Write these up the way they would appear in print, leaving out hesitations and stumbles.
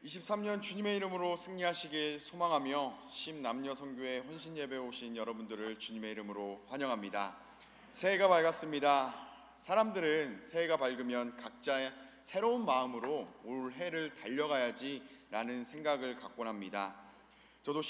23년 주님의 이름으로 승리하시길 소망하며 심남녀 선교회 혼신 예배 오신 여러분들을 주님의 이름으로 환영합니다. 새해가 밝았습니다. 사람들은 새해가 밝으면 각자 새로운 마음으로 올 해를 달려가야지 라는 생각을 갖곤 합니다. 저도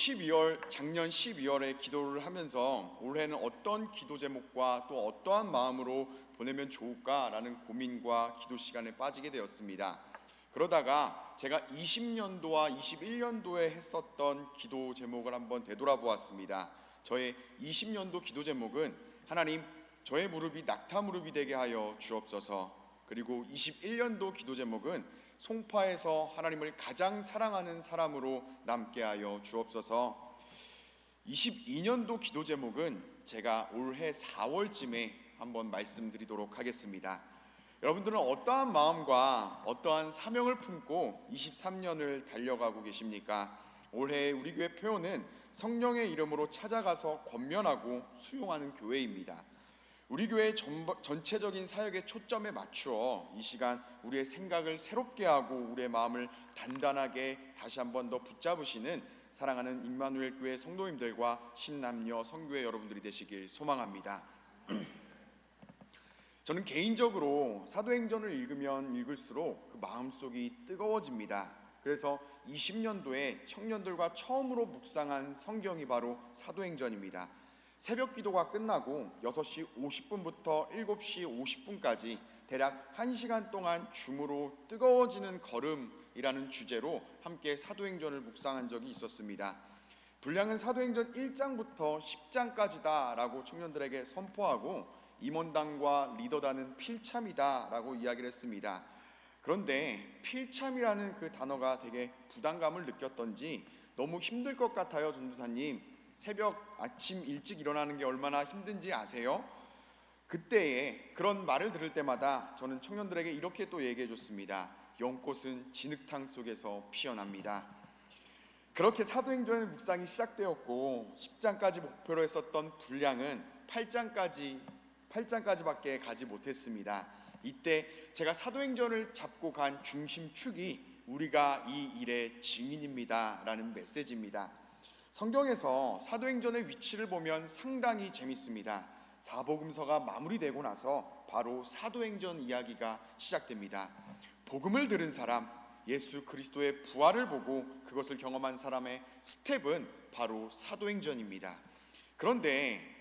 작년 12월에 기도를 하면서 올해는 어떤 기도 제목과 또 어떠한 마음으로 보내면 좋을까라는 고민과 기도 시간에 빠지게 되었습니다. 그러다가 제가 20년도와 21년도에 했었던 기도 제목을 한번 되돌아보았습니다. 저의 20년도 기도 제목은 하나님, 저의 무릎이 낙타 무릎이 되게 하여 주옵소서. 그리고 21년도 기도 제목은 송파에서 하나님을 가장 사랑하는 사람으로 남게 하여 주옵소서. 22년도 기도 제목은 제가 올해 4월쯤에 한번 말씀드리도록 하겠습니다. 여러분들은 어떠한 마음과 어떠한 사명을 품고 23년을 달려가고 계십니까? 올해 우리 교회 표어는 성령의 이름으로 찾아가서 권면하고 수용하는 교회입니다. 우리 교회의 전체적인 사역의 초점에 맞추어 이 시간 우리의 생각을 새롭게 하고 우리의 마음을 단단하게 다시 한번 더 붙잡으시는 사랑하는 임마누엘 교회 성도님들과 심남녀 선교회 여러분들이 되시길 소망합니다. 저는 개인적으로 사도행전을 읽으면 읽을수록 그 마음속이 뜨거워집니다. 그래서 20년도에 청년들과 처음으로 묵상한 성경이 바로 사도행전입니다. 새벽 기도가 끝나고 6시 50분부터 7시 50분까지 대략 1시간 동안 줌으로 뜨거워지는 걸음이라는 주제로 함께 사도행전을 묵상한 적이 있었습니다. 분량은 사도행전 1장부터 10장까지다 라고 청년들에게 선포하고 임원단과 리더단은 필참이다 라고 이야기를 했습니다. 그런데 필참이라는 그 단어가 되게 부담감을 느꼈던지 너무 힘들 것 같아요. 전도사님, 아침 일찍 일어나는 게 얼마나 힘든지 아세요? 그때에 그런 말을 들을 때마다 저는 청년들에게 이렇게 또 얘기해 줬습니다. 연꽃은 진흙탕 속에서 피어납니다. 그렇게 사도행전의 묵상이 시작되었고 10장까지 목표로 했었던 분량은 8장까지밖에 가지 못했습니다. 이때 제가 사도행전을 잡고 간 중심축이 우리가 이 일의 증인입니다 라는 메시지입니다. 성경에서 사도행전의 위치를 보면 상당히 재밌습니다. 사복음서가 마무리되고 나서 바로 사도행전 이야기가 시작됩니다. 복음을 들은 사람, 예수 그리스도의 부활을 보고 그것을 경험한 사람의 스텝은 바로 사도행전입니다. 그런데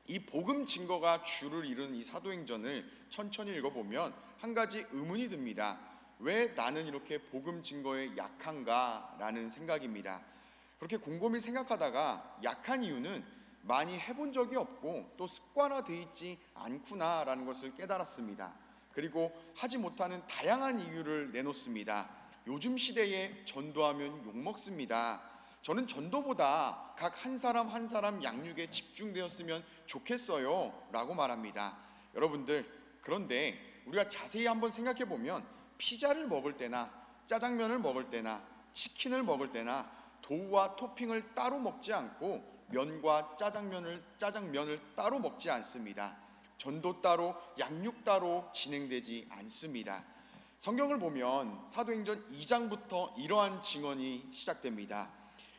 이 복음 증거가 주를 이룬 이 사도행전을 천천히 읽어보면 한 가지 의문이 듭니다. 왜 나는 이렇게 복음 증거에 약한가 라는 생각입니다. 그렇게 곰곰이 생각하다가 약한 이유는 많이 해본 적이 없고 또 습관화되어 있지 않구나 라는 것을 깨달았습니다. 그리고 하지 못하는 다양한 이유를 내놓습니다. 요즘 시대에 전도하면 욕먹습니다. 저는 전도보다 각 한 사람 한 사람 양육에 집중되었으면 좋겠어요 라고 말합니다. 여러분들, 그런데 우리가 자세히 한번 생각해 보면 피자를 먹을 때나 짜장면을 먹을 때나 치킨을 먹을 때나 도우와 토핑을 따로 먹지 않고 면과 짜장면을 따로 먹지 않습니다. 전도 따로 양육 따로 진행되지 않습니다. 성경을 보면 사도행전 2장부터 이러한 증언이 시작됩니다.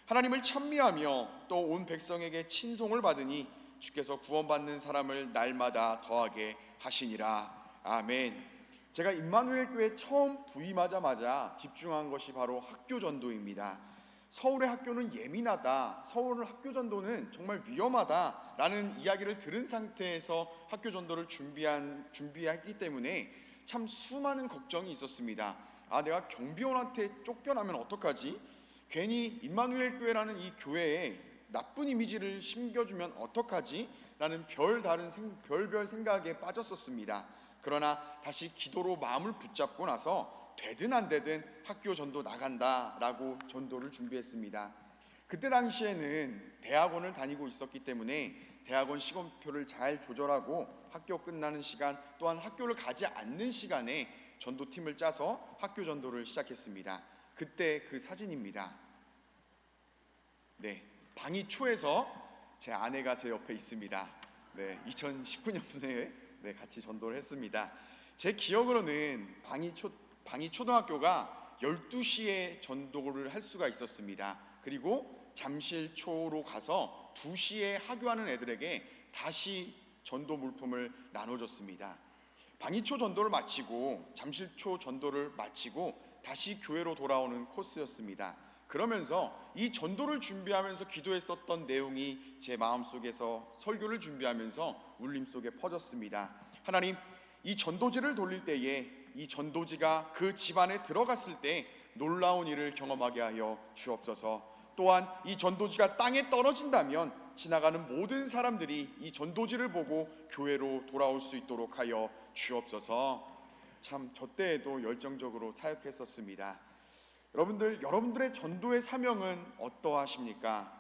하나님을 찬미하며 또 온 백성에게 친송을 받으니 주께서 구원받는 사람을 날마다 더하게 하시니라. 아멘. 제가 임마누엘 교회 처음 부임하자마자 집중한 것이 바로 학교 전도입니다. 서울의 학교는 예민하다, 서울 학교 전도는 정말 위험하다라는 이야기를 들은 상태에서 학교 전도를 준비했기 때문에 참 수많은 걱정이 있었습니다. 내가 경비원한테 쫓겨나면 어떡하지? 괜히 임마누엘 교회라는 이 교회에 나쁜 이미지를 심겨주면 어떡하지? 라는 별별 생각에 빠졌었습니다. 그러나 다시 기도로 마음을 붙잡고 나서 되든 안 되든 학교 전도 나간다 라고 전도를 준비했습니다. 그때 당시에는 대학원을 다니고 있었기 때문에 대학원 시간표를 잘 조절하고 학교 끝나는 시간 또한 학교를 가지 않는 시간에 전도팀을 짜서 학교 전도를 시작했습니다. 그때 그 사진입니다. 네, 방이초에서 제 아내가 제 옆에 있습니다. 네, 2019년에 같이 전도를 했습니다. 제 기억으로는 방이초등학교가 12시에 전도를 할 수가 있었습니다. 그리고 잠실초로 가서 2시에 하교하는 애들에게 다시 전도 물품을 나눠줬습니다. 방이초 전도를 마치고 잠실초 전도를 마치고 다시 교회로 돌아오는 코스였습니다. 그러면서 이 전도를 준비하면서 기도했었던 내용이 제 마음속에서 설교를 준비하면서 울림 속에 퍼졌습니다. 하나님, 이 전도지를 돌릴 때에 이 전도지가 그 집안에 들어갔을 때 놀라운 일을 경험하게 하여 주옵소서. 또한 이 전도지가 땅에 떨어진다면 지나가는 모든 사람들이 이 전도지를 보고 교회로 돌아올 수 있도록 하여 주옵소서. 참 저 때에도 열정적으로 사역했었습니다. 여러분들의 전도의 사명은 어떠하십니까?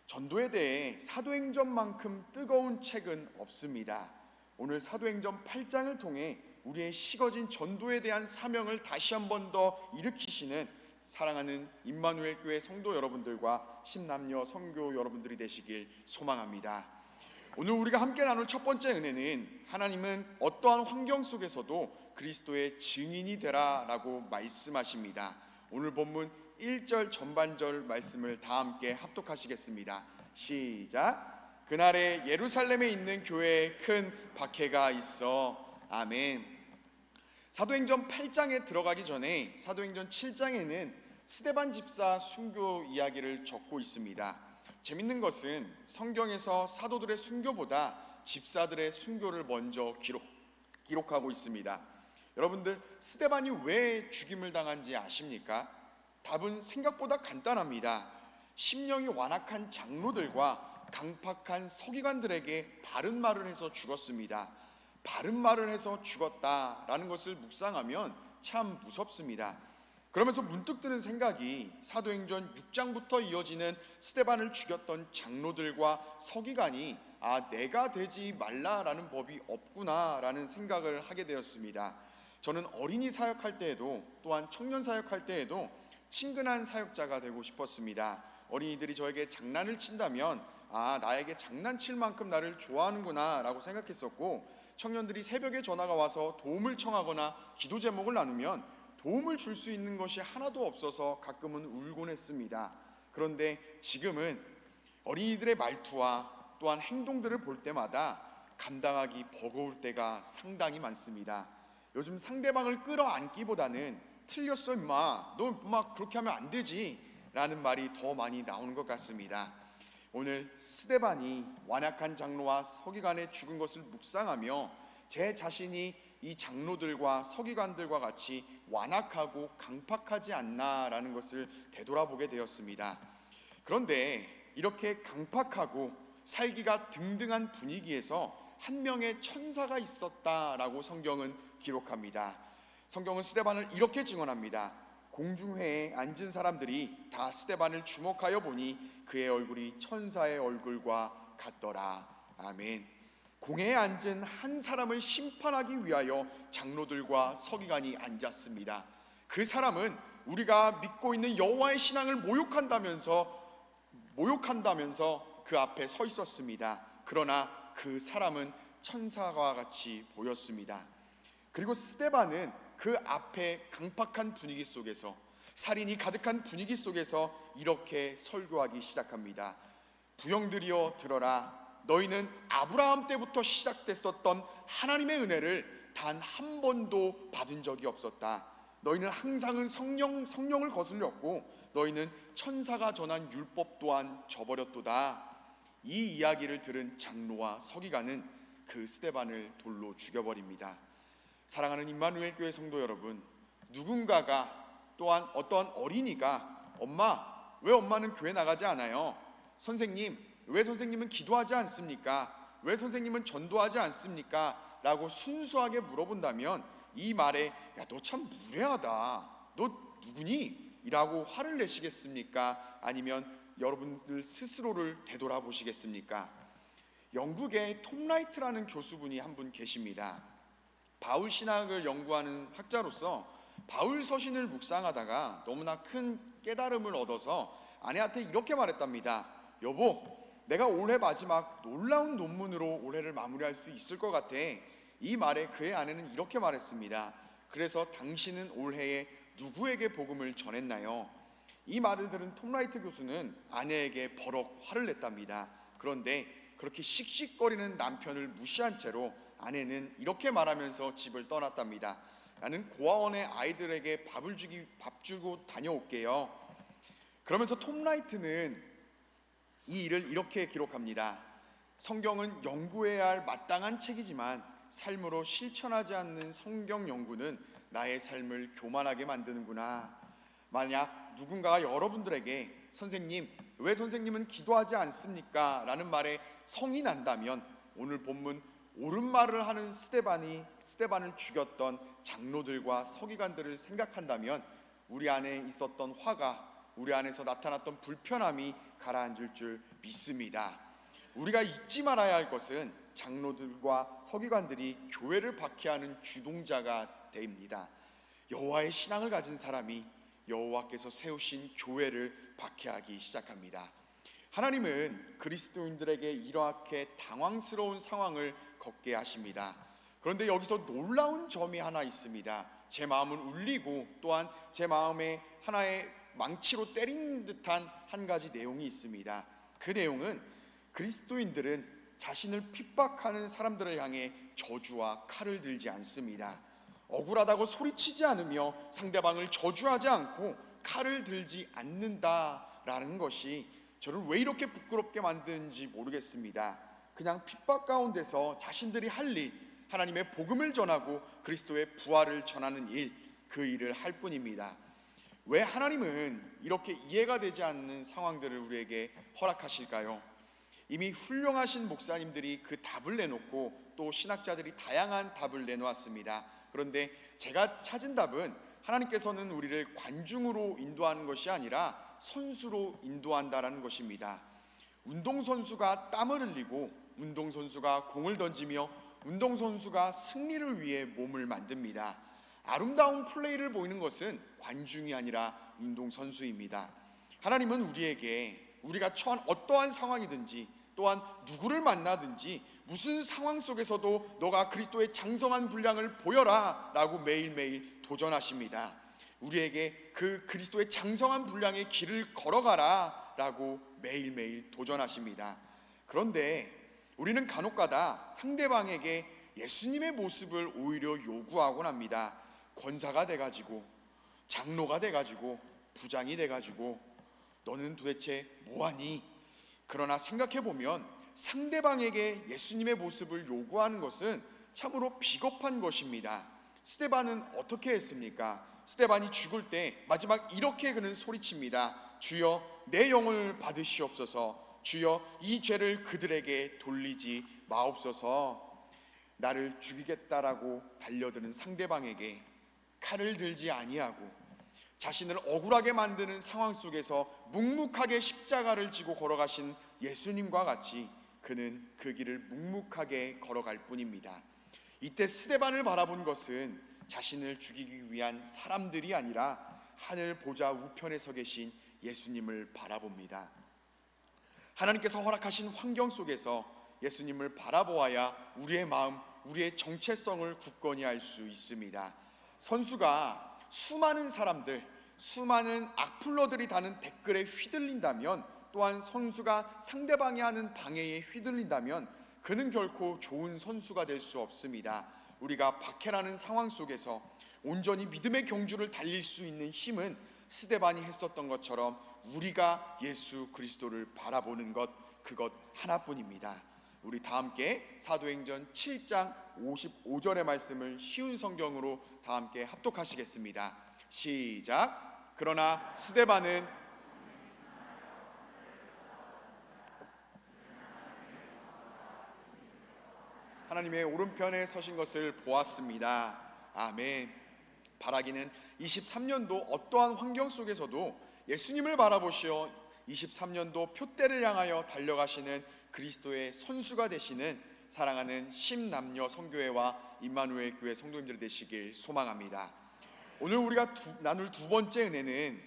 전도에 대해 사도행전만큼 뜨거운 책은 없습니다. 오늘 사도행전 8장을 통해 우리의 식어진 전도에 대한 사명을 다시 한 번 더 일으키시는 사랑하는 임마누엘 교회 성도 여러분들과 신남녀 선교 여러분들이 되시길 소망합니다. 오늘 우리가 함께 나눌 첫 번째 은혜는 하나님은 어떠한 환경 속에서도 그리스도의 증인이 되라라고 말씀하십니다. 오늘 본문 1절 전반절 말씀을 다 함께 합독하시겠습니다. 시작. 그날에 예루살렘에 있는 교회에 큰 박해가 있어. 아멘. 사도행전 8장에 들어가기 전에 사도행전 7장에는 스데반 집사 순교 이야기를 적고 있습니다. 재밌는 것은 성경에서 사도들의 순교보다 집사들의 순교를 먼저 기록하고 있습니다. 여러분들, 스데반이 왜 죽임을 당한지 아십니까? 답은 생각보다 간단합니다. 심령이 완악한 장로들과 강팍한 서기관들에게 바른 말을 해서 죽었습니다. 바른 말을 해서 죽었다라는 것을 묵상하면 참 무섭습니다. 그러면서 문득 드는 생각이 사도행전 6장부터 이어지는 스데반을 죽였던 장로들과 서기관이 내가 되지 말라라는 법이 없구나라는 생각을 하게 되었습니다. 저는 어린이 사역할 때에도 또한 청년 사역할 때에도 친근한 사역자가 되고 싶었습니다. 어린이들이 저에게 장난을 친다면 나에게 장난칠 만큼 나를 좋아하는구나 라고 생각했었고, 청년들이 새벽에 전화가 와서 도움을 청하거나 기도 제목을 나누면 도움을 줄 수 있는 것이 하나도 없어서 가끔은 울곤 했습니다. 그런데 지금은 어린이들의 말투와 또한 행동들을 볼 때마다 감당하기 버거울 때가 상당히 많습니다. 요즘 상대방을 끌어안기보다는 틀렸어 임마, 너 막 그렇게 하면 안 되지 라는 말이 더 많이 나오는 것 같습니다. 오늘 스데반이 완악한 장로와 서기관의 죽은 것을 묵상하며 제 자신이 이 장로들과 서기관들과 같이 완악하고 강팍하지 않나라는 것을 되돌아보게 되었습니다. 그런데 이렇게 강팍하고 살기가 등등한 분위기에서 한 명의 천사가 있었다라고 성경은 기록합니다. 성경은 스데반을 이렇게 증언합니다. 공중회에 앉은 사람들이 다 스데반을 주목하여 보니 그의 얼굴이 천사의 얼굴과 같더라. 아멘. 공회에 앉은 한 사람을 심판하기 위하여 장로들과 서기관이 앉았습니다. 그 사람은 우리가 믿고 있는 여호와의 신앙을 모욕한다면서 그 앞에 서 있었습니다. 그러나 그 사람은 천사와 같이 보였습니다. 그리고 스데반은 그 앞에 강팍한 분위기 속에서, 살인이 가득한 분위기 속에서 이렇게 설교하기 시작합니다. 부형들이여 들어라. 너희는 아브라함 때부터 시작됐었던 하나님의 은혜를 단 한 번도 받은 적이 없었다. 너희는 항상 성령을 거슬렸고 너희는 천사가 전한 율법 또한 저버렸도다. 이 이야기를 들은 장로와 서기관은 그 스데반을 돌로 죽여버립니다. 사랑하는 임마누엘 교회 성도 여러분, 누군가가 또한 어떤 어린이가 엄마, 왜 엄마는 교회 나가지 않아요? 선생님, 왜 선생님은 기도하지 않습니까? 왜 선생님은 전도하지 않습니까? 라고 순수하게 물어본다면 이 말에 야, 너 참 무례하다. 너 누구니? 이라고 화를 내시겠습니까? 아니면 여러분들 스스로를 되돌아보시겠습니까? 영국에 톰 라이트라는 교수분이 한 분 계십니다. 바울 신학을 연구하는 학자로서 바울 서신을 묵상하다가 너무나 큰 깨달음을 얻어서 아내한테 이렇게 말했답니다. 여보, 내가 올해 마지막 놀라운 논문으로 올해를 마무리할 수 있을 것 같아. 이 말에 그의 아내는 이렇게 말했습니다. 그래서 당신은 올해에 누구에게 복음을 전했나요? 이 말을 들은 톰 라이트 교수는 아내에게 버럭 화를 냈답니다. 그런데 그렇게 씩씩거리는 남편을 무시한 채로 아내는 이렇게 말하면서 집을 떠났답니다. 나는 고아원의 아이들에게 밥 주고 다녀올게요. 그러면서 톰 라이트는 이 일을 이렇게 기록합니다. 성경은 연구해야 할 마땅한 책이지만 삶으로 실천하지 않는 성경 연구는 나의 삶을 교만하게 만드는구나. 만약 누군가가 여러분들에게 선생님, 왜 선생님은 기도하지 않습니까? 라는 말에 성이 난다면 오늘 본문 옳은 말을 하는 스데반을 죽였던 장로들과 서기관들을 생각한다면 우리 안에 있었던 화가, 우리 안에서 나타났던 불편함이 가라앉을 줄 믿습니다. 우리가 잊지 말아야 할 것은 장로들과 서기관들이 교회를 박해하는 주동자가 됩니다. 여호와의 신앙을 가진 사람이 여호와께서 세우신 교회를 박해하기 시작합니다. 하나님은 그리스도인들에게 이렇게 당황스러운 상황을 겪게 하십니다. 그런데 여기서 놀라운 점이 하나 있습니다. 제 마음을 울리고 또한 제 마음에 하나의 망치로 때린 듯한 한 가지 내용이 있습니다. 그 내용은 그리스도인들은 자신을 핍박하는 사람들을 향해 저주와 칼을 들지 않습니다. 억울하다고 소리치지 않으며 상대방을 저주하지 않고 칼을 들지 않는다라는 것이 저를 왜 이렇게 부끄럽게 만드는지 모르겠습니다. 그냥 핍박 가운데서 자신들이 할 일, 하나님의 복음을 전하고 그리스도의 부활을 전하는 일, 그 일을 할 뿐입니다. 왜 하나님은 이렇게 이해가 되지 않는 상황들을 우리에게 허락하실까요? 이미 훌륭하신 목사님들이 그 답을 내놓고 또 신학자들이 다양한 답을 내놓았습니다. 그런데 제가 찾은 답은 하나님께서는 우리를 관중으로 인도하는 것이 아니라 선수로 인도한다라는 것입니다. 운동선수가 땀을 흘리고 운동선수가 공을 던지며 운동선수가 승리를 위해 몸을 만듭니다. 아름다운 플레이를 보이는 것은 관중이 아니라 운동선수입니다. 하나님은 우리에게 우리가 처한 어떠한 상황이든지 또한 누구를 만나든지 무슨 상황 속에서도 너가 그리스도의 장성한 분량을 보여라 라고 매일매일 도전하십니다. 우리에게 그 그리스도의 장성한 분량의 길을 걸어가라 라고 매일매일 도전하십니다. 그런데 우리는 간혹가다 상대방에게 예수님의 모습을 오히려 요구하곤 합니다. 권사가 돼가지고, 장로가 돼가지고, 부장이 돼가지고 너는 도대체 뭐하니? 그러나 생각해보면 상대방에게 예수님의 모습을 요구하는 것은 참으로 비겁한 것입니다. 스데반은 어떻게 했습니까? 스데반이 죽을 때 마지막 이렇게 그는 소리칩니다. 주여 내 영을 받으시옵소서. 주여 이 죄를 그들에게 돌리지 마옵소서. 나를 죽이겠다라고 달려드는 상대방에게 칼을 들지 아니하고 자신을 억울하게 만드는 상황 속에서 묵묵하게 십자가를 지고 걸어가신 예수님과 같이 그는 그 길을 묵묵하게 걸어갈 뿐입니다. 이때 스데반을 바라본 것은 자신을 죽이기 위한 사람들이 아니라 하늘 보좌 우편에 서 계신 예수님을 바라봅니다. 하나님께서 허락하신 환경 속에서 예수님을 바라보아야 우리의 마음, 우리의 정체성을 굳건히 알 수 있습니다. 선수가 수많은 사람들, 수많은 악플러들이 다는 댓글에 휘둘린다면, 또한 선수가 상대방이 하는 방해에 휘둘린다면 그는 결코 좋은 선수가 될 수 없습니다. 우리가 박해라는 상황 속에서 온전히 믿음의 경주를 달릴 수 있는 힘은 스데반이 했었던 것처럼 우리가 예수 그리스도를 바라보는 것, 그것 하나뿐입니다. 우리 다 함께 사도행전 7장 55절의 말씀을 쉬운 성경으로 다 함께 합독하시겠습니다. 시작. 그러나 스데반은 하나님의 오른편에 서신 것을 보았습니다. 아멘. 바라기는 23년도 어떠한 환경 속에서도 예수님을 바라보시어 23년도 표대를 향하여 달려가시는 그리스도의 선수가 되시는 사랑하는 심남녀 성교회와 임마누엘 교회 성도님들 되시길 소망합니다. 오늘 우리가 나눌 두 번째 은혜는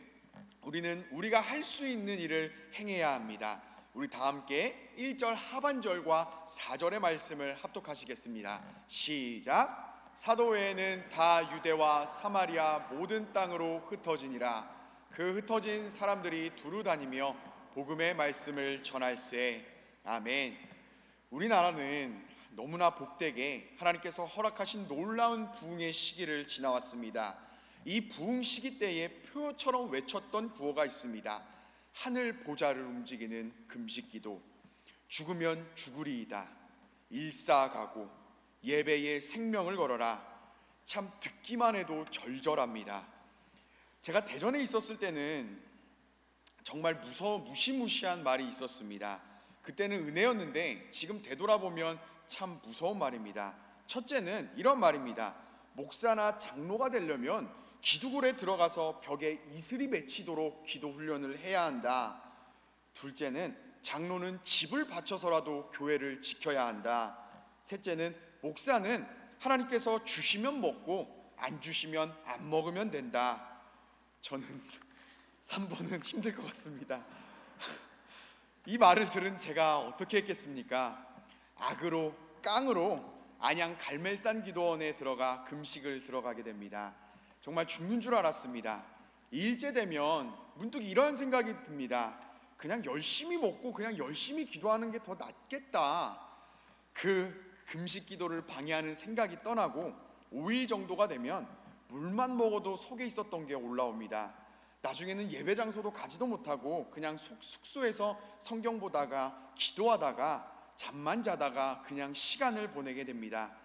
우리는 우리가 할 수 있는 일을 행해야 합니다. 우리 다 함께 1절 하반절과 4절의 말씀을 합독하시겠습니다. 시작. 사도 외에는 다 유대와 사마리아 모든 땅으로 흩어지니라. 그 흩어진 사람들이 두루 다니며 복음의 말씀을 전할세. 아멘. 우리나라는 너무나 복되게 하나님께서 허락하신 놀라운 부흥의 시기를 지나왔습니다. 이 부흥 시기 때에 표처럼 외쳤던 구호가 있습니다. 하늘 보좌를 움직이는 금식기도. 죽으면 죽으리이다. 일사가고 예배에 생명을 걸어라. 참 듣기만 해도 절절합니다. 제가 대전에 있었을 때는 정말 무시무시한 말이 있었습니다. 그때는 은혜였는데 지금 되돌아보면 참 무서운 말입니다. 첫째는 이런 말입니다. 목사나 장로가 되려면 기두굴에 들어가서 벽에 이슬이 맺히도록 기도 훈련을 해야 한다. 둘째는 장로는 집을 바쳐서라도 교회를 지켜야 한다. 셋째는 목사는 하나님께서 주시면 먹고 안 주시면 안 먹으면 된다. 저는 3번은 힘들 것 같습니다. 이 말을 들은 제가 어떻게 했겠습니까? 악으로 깡으로 안양 갈멜산 기도원에 들어가 금식을 들어가게 됩니다. 정말 죽는 줄 알았습니다. 2일째 되면 문득 이런 생각이 듭니다. 그냥 열심히 먹고 그냥 열심히 기도하는 게 더 낫겠다. 그 금식 기도를 방해하는 생각이 떠나고 5일 정도가 되면 물만 먹어도 속에 있었던 게 올라옵니다. 나중에는 예배 장소도 가지도 못하고 그냥 숙소에서 성경 보다가 기도하다가 잠만 자다가 그냥 시간을 보내게 됩니다.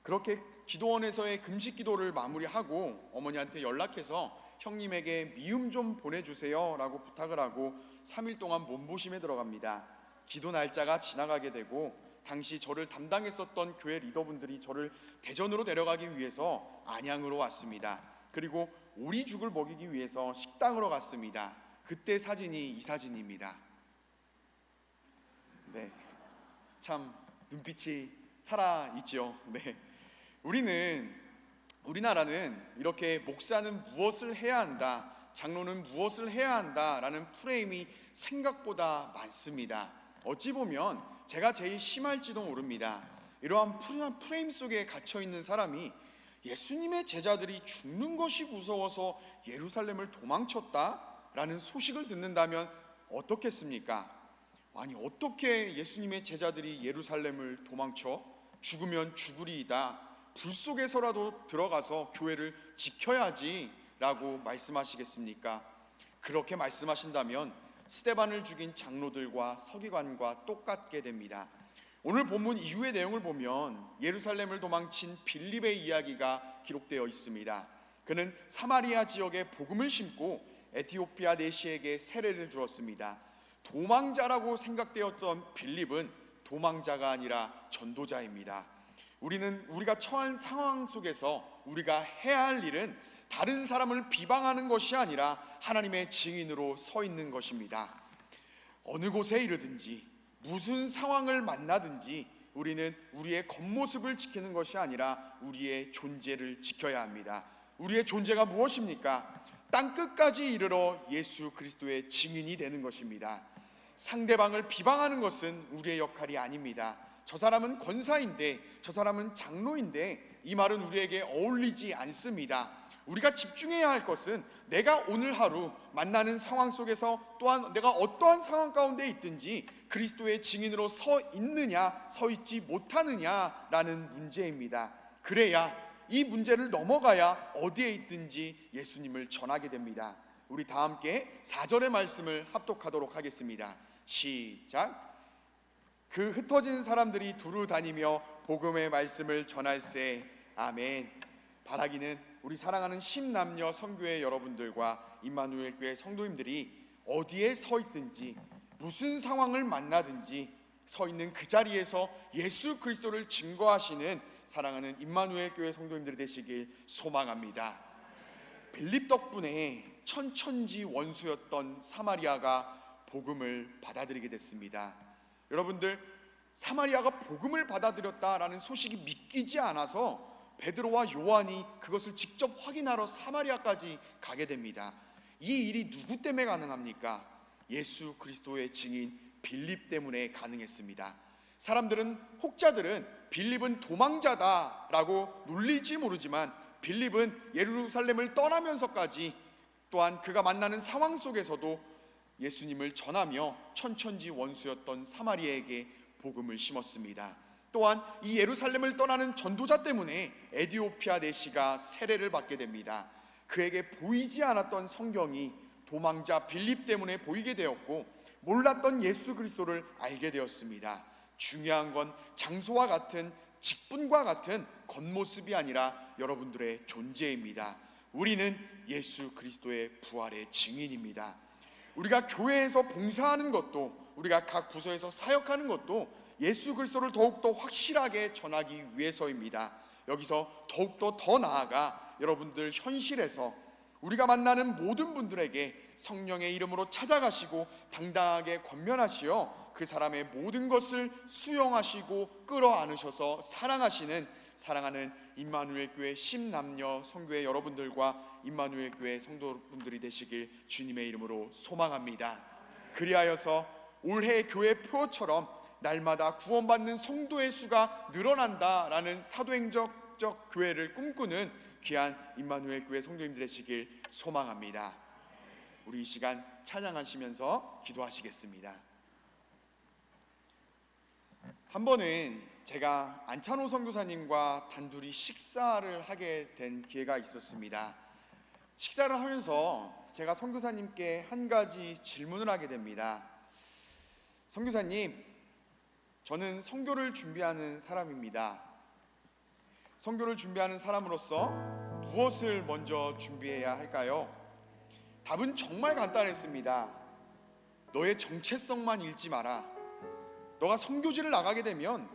그렇게 기도원에서의 금식 기도를 마무리하고 어머니한테 연락해서 형님에게 미음 좀 보내주세요 라고 부탁을 하고 3일 동안 몸보심에 들어갑니다. 기도 날짜가 지나가게 되고 당시 저를 담당했었던 교회 리더분들이 저를 대전으로 데려가기 위해서 안양으로 왔습니다. 그리고 오리죽을 먹이기 위해서 식당으로 갔습니다. 그때 사진이 이 사진입니다. 네, 참 눈빛이 살아있죠. 네, 우리나라는 이렇게 목사는 무엇을 해야 한다, 장로는 무엇을 해야 한다라는 프레임이 생각보다 많습니다. 어찌 보면 제가 제일 심할지도 모릅니다. 이러한 프레임 속에 갇혀있는 사람이 예수님의 제자들이 죽는 것이 무서워서 예루살렘을 도망쳤다라는 소식을 듣는다면 어떻겠습니까? 아니, 어떻게 예수님의 제자들이 예루살렘을 도망쳐? 죽으면 죽으리이다. 불 속에서라도 들어가서 교회를 지켜야지 라고 말씀하시겠습니까? 그렇게 말씀하신다면 스데반을 죽인 장로들과 서기관과 똑같게 됩니다. 오늘 본문 이후의 내용을 보면 예루살렘을 도망친 빌립의 이야기가 기록되어 있습니다. 그는 사마리아 지역에 복음을 심고 에티오피아 내시에게 세례를 주었습니다. 도망자라고 생각되었던 빌립은 도망자가 아니라 전도자입니다. 우리가 처한 상황 속에서 우리가 해야 할 일은 다른 사람을 비방하는 것이 아니라 하나님의 증인으로 서 있는 것입니다. 어느 곳에 이르든지 무슨 상황을 만나든지 우리는 우리의 겉모습을 지키는 것이 아니라 우리의 존재를 지켜야 합니다. 우리의 존재가 무엇입니까? 땅끝까지 이르러 예수 그리스도의 증인이 되는 것입니다. 상대방을 비방하는 것은 우리의 역할이 아닙니다. 저 사람은 권사인데, 저 사람은 장로인데, 이 말은 우리에게 어울리지 않습니다. 우리가 집중해야 할 것은 내가 오늘 하루 만나는 상황 속에서 또한 내가 어떠한 상황 가운데 있든지 그리스도의 증인으로 서 있느냐 서 있지 못하느냐라는 문제입니다. 그래야 이 문제를 넘어가야 어디에 있든지 예수님을 전하게 됩니다. 우리 다 함께 4절의 말씀을 합독하도록 하겠습니다. 시작. 그 흩어진 사람들이 두루 다니며 복음의 말씀을 전할세. 아멘. 바라기는 우리 사랑하는 신남녀 선교회 여러분들과 임마누엘 교회 성도님들이 어디에 서 있든지 무슨 상황을 만나든지 서 있는 그 자리에서 예수 그리스도를 증거하시는 사랑하는 임마누엘 교회 성도님들이 되시길 소망합니다. 빌립 덕분에 천천지 원수였던 사마리아가 복음을 받아들이게 됐습니다. 여러분들, 사마리아가 복음을 받아들였다라는 소식이 믿기지 않아서 베드로와 요한이 그것을 직접 확인하러 사마리아까지 가게 됩니다. 이 일이 누구 때문에 가능합니까? 예수 그리스도의 증인 빌립 때문에 가능했습니다. 사람들은, 혹자들은 빌립은 도망자다라고 놀릴지 모르지만 빌립은 예루살렘을 떠나면서까지 또한 그가 만나는 상황 속에서도 예수님을 전하며 천천지 원수였던 사마리아에게 복음을 심었습니다. 또한 이 예루살렘을 떠나는 전도자 때문에 에디오피아 내시가 세례를 받게 됩니다. 그에게 보이지 않았던 성경이 도망자 빌립 때문에 보이게 되었고, 몰랐던 예수 그리스도를 알게 되었습니다. 중요한 건 장소와 같은, 직분과 같은 겉모습이 아니라 여러분들의 존재입니다. 우리는 예수 그리스도의 부활의 증인입니다. 우리가 교회에서 봉사하는 것도, 우리가 각 부서에서 사역하는 것도 예수 그리스도를 더욱더 확실하게 전하기 위해서입니다. 여기서 더욱더 더 나아가 여러분들 현실에서 우리가 만나는 모든 분들에게 성령의 이름으로 찾아가시고 당당하게 권면하시어 그 사람의 모든 것을 수용하시고 끌어안으셔서 사랑하는 임마누엘 교회 10남녀 성교회 여러분들과 임마누엘 교회 성도분들이 되시길 주님의 이름으로 소망합니다. 그리하여서 올해 교회 표처럼 날마다 구원받는 성도의 수가 늘어난다라는 사도행적 교회를 꿈꾸는 귀한 임마누엘 교회 성도님들 되시길 소망합니다. 우리 이 시간 찬양하시면서 기도하시겠습니다. 한 번은 제가 안찬호 선교사님과 단둘이 식사를 하게 된 기회가 있었습니다. 식사를 하면서 제가 선교사님께 한 가지 질문을 하게 됩니다. 선교사님, 저는 선교를 준비하는 사람입니다. 선교를 준비하는 사람으로서 무엇을 먼저 준비해야 할까요? 답은 정말 간단했습니다. 너의 정체성만 잃지 마라. 너가 선교지를 나가게 되면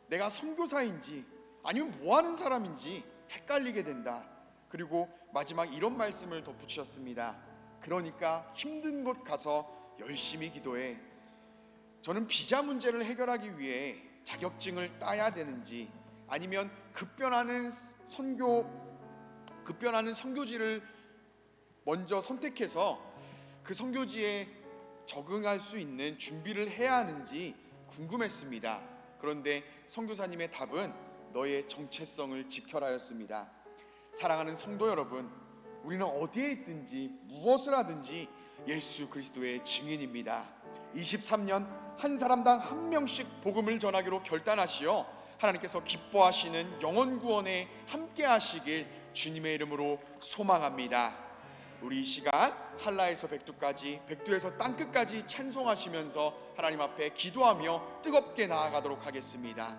내가 선교사인지 아니면 뭐하는 사람인지 헷갈리게 된다. 그리고 마지막 이런 말씀을 덧붙이셨습니다. 그러니까 힘든 곳 가서 열심히 기도해. 저는 비자 문제를 해결하기 위해 자격증을 따야 되는지, 아니면 급변하는 선교지를 먼저 선택해서 그 선교지에 적응할 수 있는 준비를 해야 하는지 궁금했습니다. 그런데 선교사님의 답은 너의 정체성을 지켜라였습니다. 사랑하는 성도 여러분, 우리는 어디에 있든지 무엇을 하든지 예수 그리스도의 증인입니다. 23년 한 사람당 한 명씩 복음을 전하기로 결단하시어 하나님께서 기뻐하시는 영혼 구원에 함께 하시길 주님의 이름으로 소망합니다. 우리 이 시간 한라에서 백두까지, 백두에서 땅끝까지 찬송하시면서 하나님 앞에 기도하며 뜨겁게 나아가도록 하겠습니다.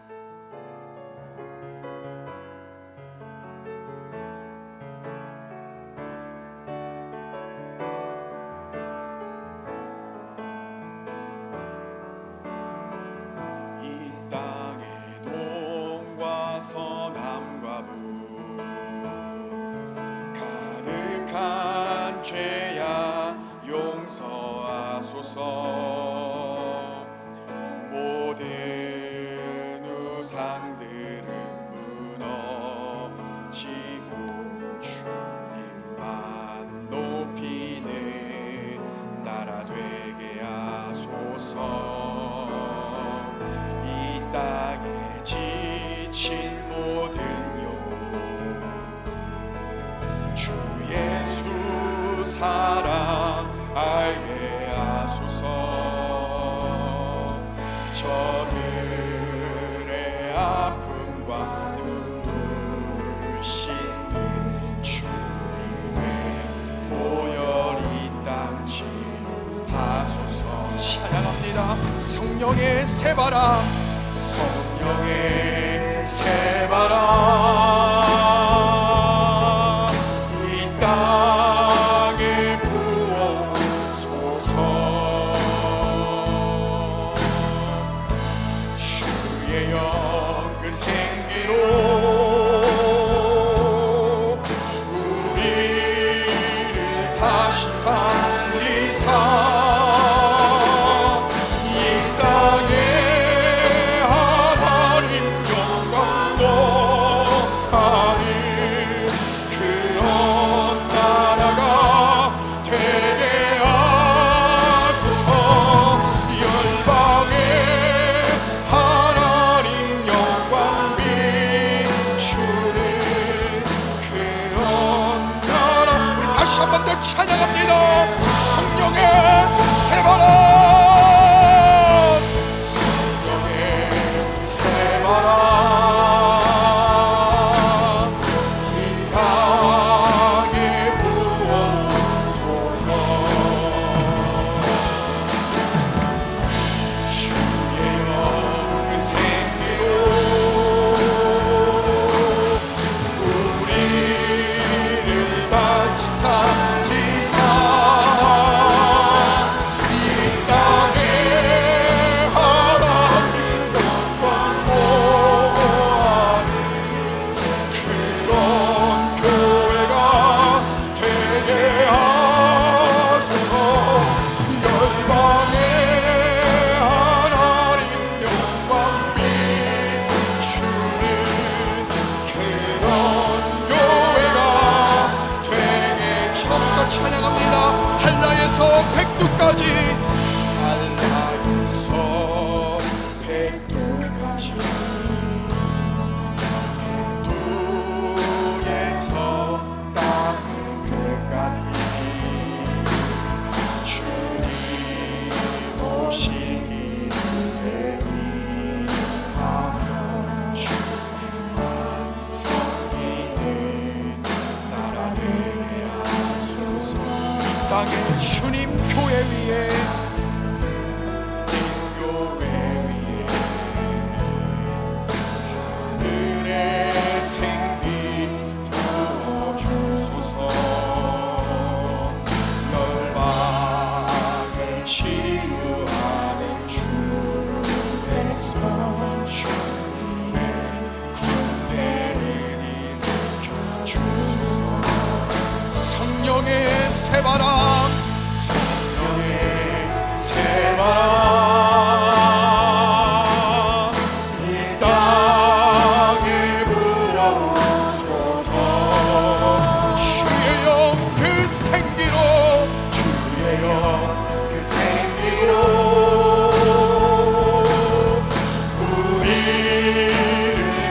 이 땅의 동과 서남과 북 가득한 죄야 용서하소서. 모든 우상들은 무너지고 주님만 높이는 나라 되게 하소서. 이 땅에 지친 모든 영혼 주 예수 사랑 알게 하소서. 저들의 아픔과 눈물 씻는 주님의 보혈 이 땅 치유하소서. 찬양합니다. 성령의 새바람, 성령의 새바람 이 땅에 부어오소서. 주의 영 그 생기로 우리를 다시 살리사 이 땅에 하나님 영광도 달라에서 백두까지, 달라에서 백두까지, 백두에서 땅의 끝까지 주님 오시기를 대기하며 주님만 섬기는 나라 되게 하소서. 땅에 주님 교회 위에, 교회 위에 하늘의 생기 부어주소서. 열방을 치유하는 주 백성 주님의 군대를 일으켜주소서. 성령의 새바람, 성령의 새바람 이 땅에 불어오소서. 주의 영 그 생기로, 주의 영 그 생기로 우리를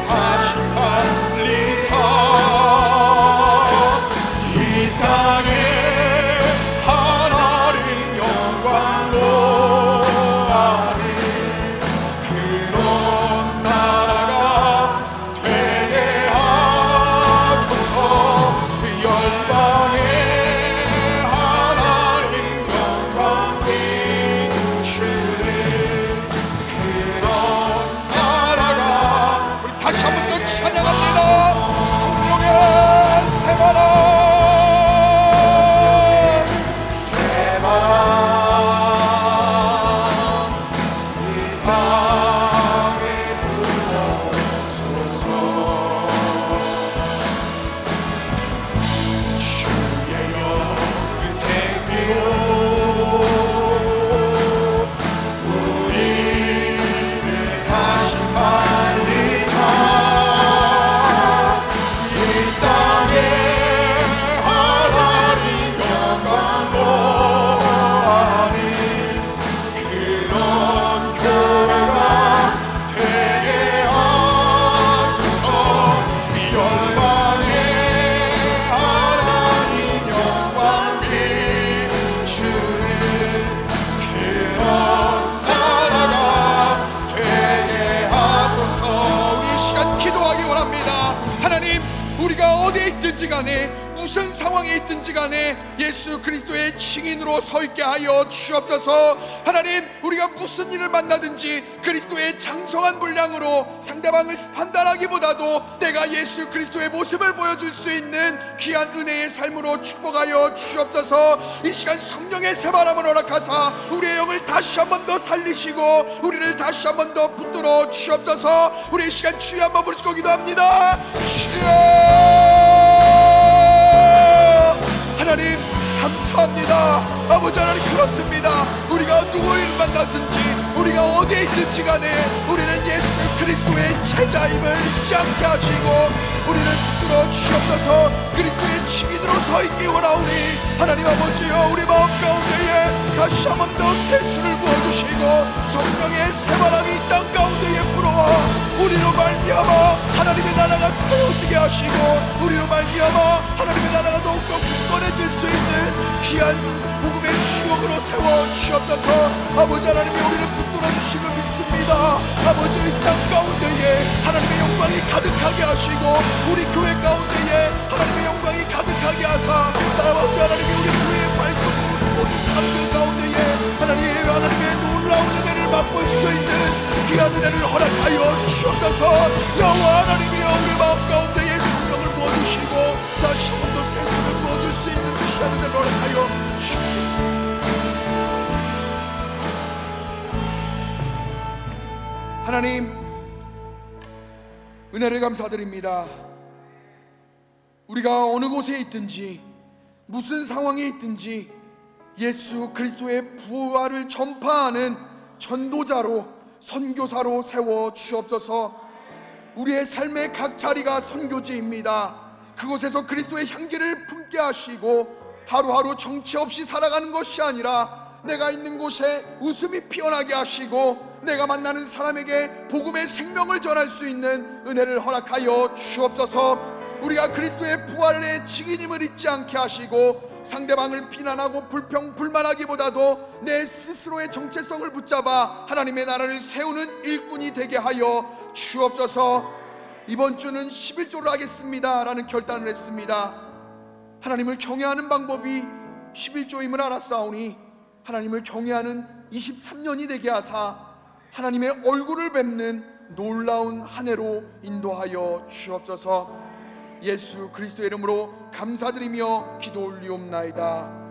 다시 살리사 이 땅에 하나님 영광로 하리. 그런 나라가 되게 하소서. 열방에 하나님 영광 비추는 그런 나라가. 우리 다시 한 번 더 찬양합니다. 성령의 새바람, 새바람 이 땅에 불어오소서. 주의 영 그 생기로 우리를 다시 살리사 이 땅에 하나님 영광로 하리. 그런 교회가 되게 하소서. 열방에 하나님 영광 비추는 그런 나라가 되게 하소서. 우리 이 시간 기도하기 원합니다. 하나님, 우리가 어디에 있든지 간에, 무슨 상황에 있든지 간에 예수 그리스도의 증인으로 서 있게 하여 주옵소서. 하나님, 우리가 무슨 일을 만나든지 그리스도의 장성한 분량으로 상대방을 판단하기보다도 내가 예수 그리스도의 모습을 보여줄 수 있는 귀한 은혜의 삶으로 축복하여 주옵소서. 이 시간 성령의 새바람을 허락하사 우리의 영을 다시 한 번 더 살리시고 우리를 다시 한 번 더 붙들어 주옵소서. 우리 이 시간 주여 한번 부르시고 기도합니다. 주여, 하나님 감사합니다. 아버지 하나님, 그렇습니다. 우리가 누구를 만나든지 우리가 어디에 있든지 간에 우리는 예수 그리스도의 제자임을 잊지 않게 하시고 우리를 붙들어 주옵소서. 그리스도의 증인으로 서 있기 원하오니 하나님 아버지여, 우리 마음 가운데에 다시 한 번 더 세수를 부어주시고 성령의 새바람이 이 땅 가운데에 불어와 우리로 말미암아 하나님의 나라가 세워지게 하시고 우리로 말미암아 하나님의 나라가 더욱더 굳건해질 수 있는 귀한 복음의 주역으로 세워 주옵소서. 아버지 하나님이 우리를 붙들어 주심을 믿습니다. 아버지, 이 땅 가운데에 하나님의 영광이 가득하게 하시고 우리 교회 가운데에 하나님의 영광이 가득하게 하사 아버지 하나님이 우리 교회의 발톱 모든 사람들 가운데에 하나님의 놀라운 은혜를 맛볼 수 있는 귀한 은혜를 허락하여 주옵소서. 여호와 하나님이여, 우리 마음 가운데에 성령을 부어주시고 다시 한 번 더 세수를 부어줄 수 있는 귀한 은혜를 허락하여 주옵소서. 하나님, 은혜를 감사드립니다. 우리가 어느 곳에 있든지 무슨 상황에 있든지 예수 그리스도의 부활을 전파하는 전도자로, 선교사로 세워 주옵소서. 우리의 삶의 각 자리가 선교지입니다. 그곳에서 그리스도의 향기를 품게 하시고 하루하루 정체 없이 살아가는 것이 아니라 내가 있는 곳에 웃음이 피어나게 하시고 내가 만나는 사람에게 복음의 생명을 전할 수 있는 은혜를 허락하여 주옵소서. 우리가 그리스도의 부활의 증인임을 잊지 않게 하시고 상대방을 비난하고 불평불만하기보다도 내 스스로의 정체성을 붙잡아 하나님의 나라를 세우는 일꾼이 되게 하여 주옵소서. 이번 주는 11조를 하겠습니다 라는 결단을 했습니다. 하나님을 경외하는 방법이 11조임을 알았사오니 하나님을 경외하는 23년이 되게 하사 하나님의 얼굴을 뵙는 놀라운 한 해로 인도하여 주옵소서. 예수 그리스도의 이름으로 감사드리며 기도 올리옵나이다.